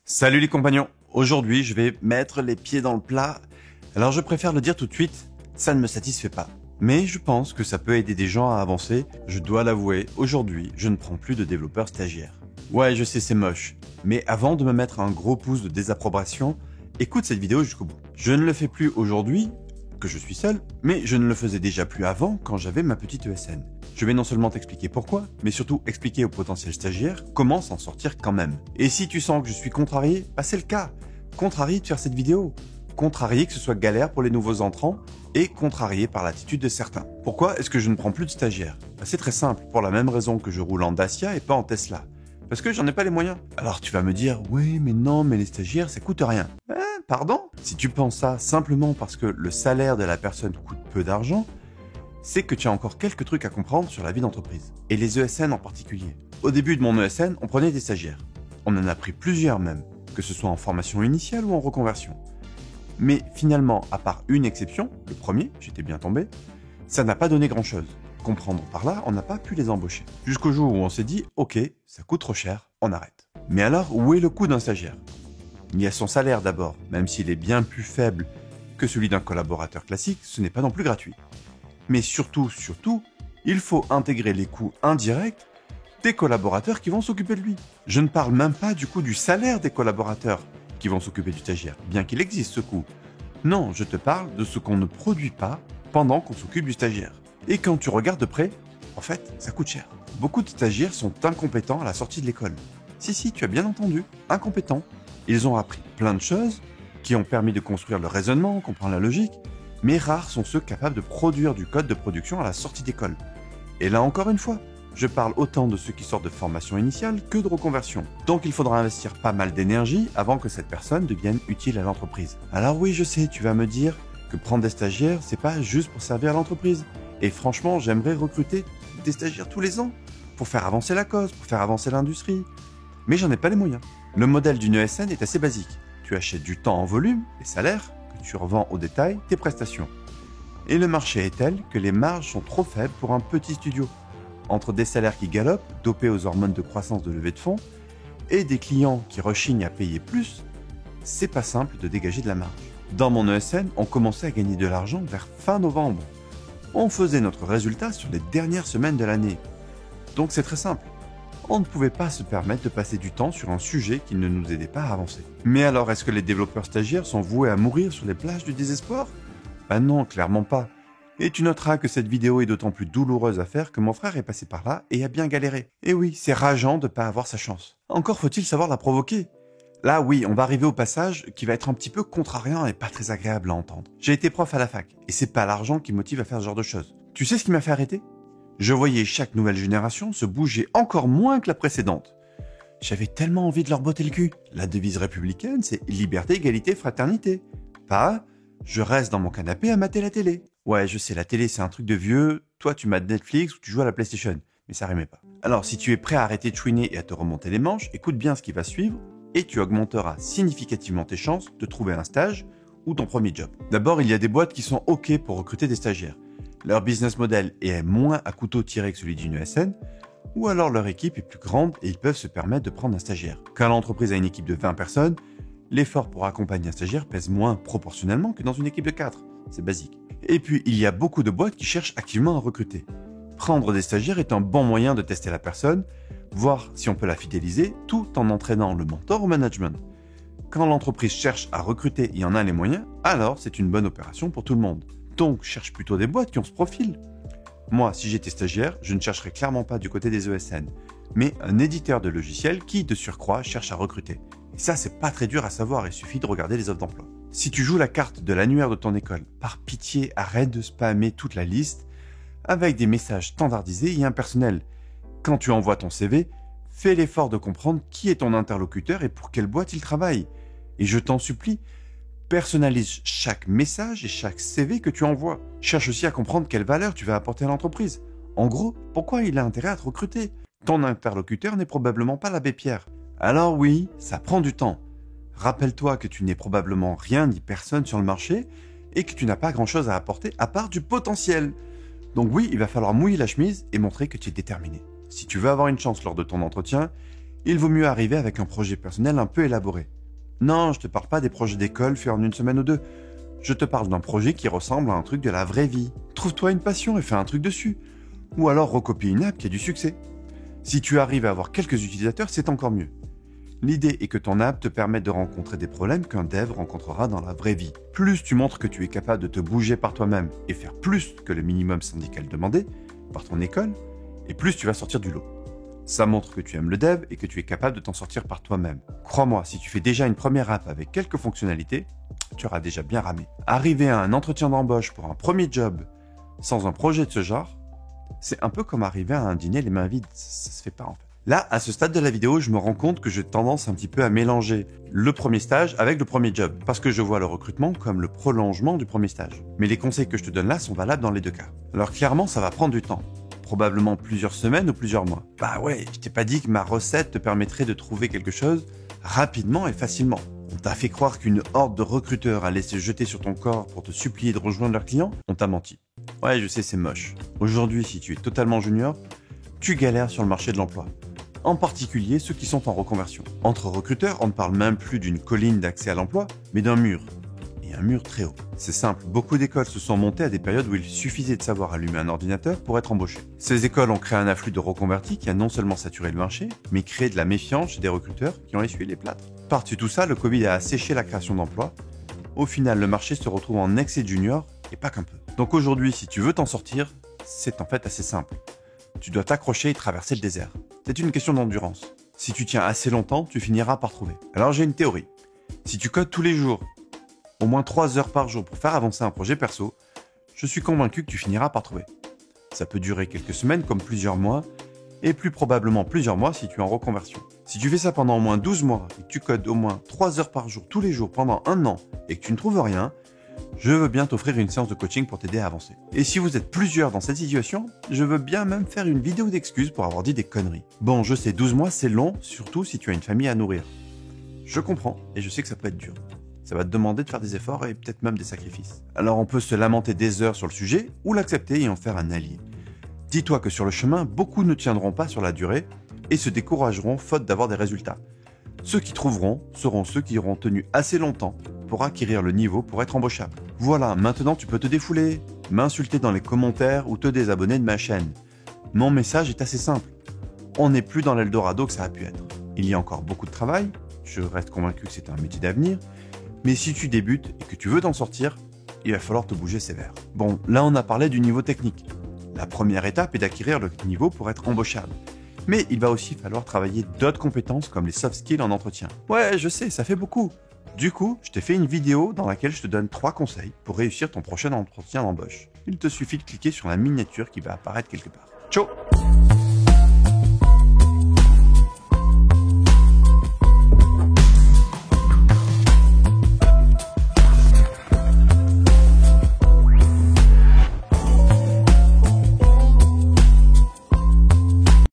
Salut les compagnons, aujourd'hui je vais mettre les pieds dans le plat. Alors je préfère le dire tout de suite, ça ne me satisfait pas. Mais je pense que ça peut aider des gens à avancer. Je dois l'avouer, aujourd'hui je ne prends plus de développeurs stagiaires. Ouais, je sais, c'est moche. Mais avant de me mettre un gros pouce de désapprobation, écoute cette vidéo jusqu'au bout. Je ne le fais plus aujourd'hui, que je suis seul, mais je ne le faisais déjà plus avant quand j'avais ma petite ESN. Je vais non seulement t'expliquer pourquoi, mais surtout expliquer aux potentiels stagiaires comment s'en sortir quand même. Et si tu sens que je suis contrarié, bah c'est le cas. Contrarié de faire cette vidéo. Contrarié que ce soit galère pour les nouveaux entrants et contrarié par l'attitude de certains. Pourquoi est-ce que je ne prends plus de stagiaires? Bah c'est très simple, pour la même raison que je roule en Dacia et pas en Tesla. Parce que j'en ai pas les moyens. Alors tu vas me dire, oui mais non, mais les stagiaires ça coûte rien. Pardon? Si tu penses ça simplement parce que le salaire de la personne coûte peu d'argent, c'est que tu as encore quelques trucs à comprendre sur la vie d'entreprise. Et les ESN en particulier. Au début de mon ESN, on prenait des stagiaires. On en a pris plusieurs même, que ce soit en formation initiale ou en reconversion. Mais finalement, à part une exception, le premier, j'étais bien tombé, ça n'a pas donné grand-chose. Comprendre par là, on n'a pas pu les embaucher. Jusqu'au jour où on s'est dit, ok, ça coûte trop cher, on arrête. Mais alors, où est le coût d'un stagiaire? Il y a son salaire d'abord, même s'il est bien plus faible que celui d'un collaborateur classique, ce n'est pas non plus gratuit. Mais surtout, il faut intégrer les coûts indirects des collaborateurs qui vont s'occuper de lui. Je ne parle même pas du coût du salaire des collaborateurs qui vont s'occuper du stagiaire, bien qu'il existe ce coût. Non, je te parle de ce qu'on ne produit pas pendant qu'on s'occupe du stagiaire. Et quand tu regardes de près, en fait, ça coûte cher. Beaucoup de stagiaires sont incompétents à la sortie de l'école. Si, tu as bien entendu, incompétents. Ils ont appris plein de choses qui ont permis de construire le raisonnement, comprendre la logique, mais rares sont ceux capables de produire du code de production à la sortie d'école. Et là encore une fois, je parle autant de ceux qui sortent de formation initiale que de reconversion. Donc il faudra investir pas mal d'énergie avant que cette personne devienne utile à l'entreprise. Alors oui, je sais, tu vas me dire que prendre des stagiaires, c'est pas juste pour servir à l'entreprise. Et franchement, j'aimerais recruter des stagiaires tous les ans pour faire avancer la cause, pour faire avancer l'industrie. Mais j'en ai pas les moyens. Le modèle d'une ESN est assez basique. Tu achètes du temps en volume, les salaires, que tu revends au détail, tes prestations. Et le marché est tel que les marges sont trop faibles pour un petit studio. Entre des salaires qui galopent, dopés aux hormones de croissance de levée de fonds, et des clients qui rechignent à payer plus, c'est pas simple de dégager de la marge. Dans mon ESN, on commençait à gagner de l'argent vers fin novembre. On faisait notre résultat sur les dernières semaines de l'année. Donc c'est très simple. On ne pouvait pas se permettre de passer du temps sur un sujet qui ne nous aidait pas à avancer. Mais alors, est-ce que les développeurs stagiaires sont voués à mourir sur les plages du désespoir? Ben non, clairement pas. Et tu noteras que cette vidéo est d'autant plus douloureuse à faire que mon frère est passé par là et a bien galéré. Et oui, c'est rageant de ne pas avoir sa chance. Encore faut-il savoir la provoquer. Là oui, on va arriver au passage qui va être un petit peu contrariant et pas très agréable à entendre. J'ai été prof à la fac, et c'est pas l'argent qui motive à faire ce genre de choses. Tu sais ce qui m'a fait arrêter? Je voyais chaque nouvelle génération se bouger encore moins que la précédente. J'avais tellement envie de leur botter le cul. La devise républicaine, c'est liberté, égalité, fraternité. Pas je reste dans mon canapé à mater la télé. Ouais, je sais, la télé c'est un truc de vieux, toi tu mates Netflix ou tu joues à la PlayStation. Mais ça rimait pas. Alors si tu es prêt à arrêter de chouiner et à te remonter les manches, écoute bien ce qui va suivre et tu augmenteras significativement tes chances de trouver un stage ou ton premier job. D'abord, il y a des boîtes qui sont OK pour recruter des stagiaires. Leur business model est moins à couteau tiré que celui d'une ESN, ou alors leur équipe est plus grande et ils peuvent se permettre de prendre un stagiaire. Quand l'entreprise a une équipe de 20 personnes, l'effort pour accompagner un stagiaire pèse moins proportionnellement que dans une équipe de 4. C'est basique. Et puis, il y a beaucoup de boîtes qui cherchent activement à recruter. Prendre des stagiaires est un bon moyen de tester la personne, voir si on peut la fidéliser, tout en entraînant le mentor au management. Quand l'entreprise cherche à recruter et en a les moyens, alors c'est une bonne opération pour tout le monde. Donc, cherche plutôt des boîtes qui ont ce profil. Moi, si j'étais stagiaire, je ne chercherais clairement pas du côté des ESN, mais un éditeur de logiciels qui, de surcroît, cherche à recruter. Et ça, c'est pas très dur à savoir, il suffit de regarder les offres d'emploi. Si tu joues la carte de l'annuaire de ton école, par pitié, arrête de spammer toute la liste avec des messages standardisés et impersonnels. Quand tu envoies ton CV, fais l'effort de comprendre qui est ton interlocuteur et pour quelle boîte il travaille. Et je t'en supplie, personnalise chaque message et chaque CV que tu envoies. Cherche aussi à comprendre quelle valeur tu vas apporter à l'entreprise. En gros, pourquoi il a intérêt à te recruter? Ton interlocuteur n'est probablement pas l'abbé Pierre. Alors oui, ça prend du temps. Rappelle-toi que tu n'es probablement rien ni personne sur le marché et que tu n'as pas grand-chose à apporter à part du potentiel. Donc oui, il va falloir mouiller la chemise et montrer que tu es déterminé. Si tu veux avoir une chance lors de ton entretien, il vaut mieux arriver avec un projet personnel un peu élaboré. Non, je te parle pas des projets d'école faits en une semaine ou deux. Je te parle d'un projet qui ressemble à un truc de la vraie vie. Trouve-toi une passion et fais un truc dessus. Ou alors recopie une app qui a du succès. Si tu arrives à avoir quelques utilisateurs, c'est encore mieux. L'idée est que ton app te permette de rencontrer des problèmes qu'un dev rencontrera dans la vraie vie. Plus tu montres que tu es capable de te bouger par toi-même et faire plus que le minimum syndical demandé par ton école, et plus tu vas sortir du lot. Ça montre que tu aimes le dev et que tu es capable de t'en sortir par toi-même. Crois-moi, si tu fais déjà une première app avec quelques fonctionnalités, tu auras déjà bien ramé. Arriver à un entretien d'embauche pour un premier job sans un projet de ce genre, c'est un peu comme arriver à un dîner les mains vides, ça se fait pas en fait. Là, à ce stade de la vidéo, je me rends compte que j'ai tendance un petit peu à mélanger le premier stage avec le premier job, parce que je vois le recrutement comme le prolongement du premier stage. Mais les conseils que je te donne là sont valables dans les deux cas. Alors clairement, ça va prendre du temps. Probablement plusieurs semaines ou plusieurs mois. Bah ouais, je t'ai pas dit que ma recette te permettrait de trouver quelque chose rapidement et facilement. On t'a fait croire qu'une horde de recruteurs allait se jeter sur ton corps pour te supplier de rejoindre leurs clients. On t'a menti. Ouais, je sais, c'est moche. Aujourd'hui, si tu es totalement junior, tu galères sur le marché de l'emploi. En particulier ceux qui sont en reconversion. Entre recruteurs, on ne parle même plus d'une colline d'accès à l'emploi, mais d'un mur. Et un mur très haut. C'est simple, beaucoup d'écoles se sont montées à des périodes où il suffisait de savoir allumer un ordinateur pour être embauché. Ces écoles ont créé un afflux de reconvertis qui a non seulement saturé le marché, mais créé de la méfiance chez des recruteurs qui ont essuyé les plâtres. Par-dessus tout ça, le Covid a asséché la création d'emplois. Au final, le marché se retrouve en excès de juniors, et pas qu'un peu. Donc aujourd'hui, si tu veux t'en sortir, c'est en fait assez simple. Tu dois t'accrocher et traverser le désert. C'est une question d'endurance. Si tu tiens assez longtemps, tu finiras par trouver. Alors j'ai une théorie. Si tu codes tous les jours, au moins 3 heures par jour pour faire avancer un projet perso, je suis convaincu que tu finiras par trouver. Ça peut durer quelques semaines comme plusieurs mois, et plus probablement plusieurs mois si tu es en reconversion. Si tu fais ça pendant au moins 12 mois et que tu codes au moins 3 heures par jour tous les jours pendant 1 an et que tu ne trouves rien, je veux bien t'offrir une séance de coaching pour t'aider à avancer. Et si vous êtes plusieurs dans cette situation, je veux bien même faire une vidéo d'excuses pour avoir dit des conneries. Bon, je sais, 12 mois c'est long, surtout si tu as une famille à nourrir. Je comprends, et je sais que ça peut être dur. Ça va te demander de faire des efforts et peut-être même des sacrifices. Alors on peut se lamenter des heures sur le sujet, ou l'accepter et en faire un allié. Dis-toi que sur le chemin, beaucoup ne tiendront pas sur la durée, et se décourageront faute d'avoir des résultats. Ceux qui trouveront seront ceux qui auront tenu assez longtemps pour acquérir le niveau pour être embauchable. Voilà, maintenant tu peux te défouler, m'insulter dans les commentaires ou te désabonner de ma chaîne. Mon message est assez simple. On n'est plus dans l'Eldorado que ça a pu être. Il y a encore beaucoup de travail, je reste convaincu que c'est un métier d'avenir, mais si tu débutes et que tu veux t'en sortir, il va falloir te bouger sévère. Bon, là on a parlé du niveau technique. La première étape est d'acquérir le niveau pour être embauchable. Mais il va aussi falloir travailler d'autres compétences comme les soft skills en entretien. Ouais, je sais, ça fait beaucoup. Du coup, je t'ai fait une vidéo dans laquelle je te donne 3 conseils pour réussir ton prochain entretien d'embauche. Il te suffit de cliquer sur la miniature qui va apparaître quelque part. Ciao!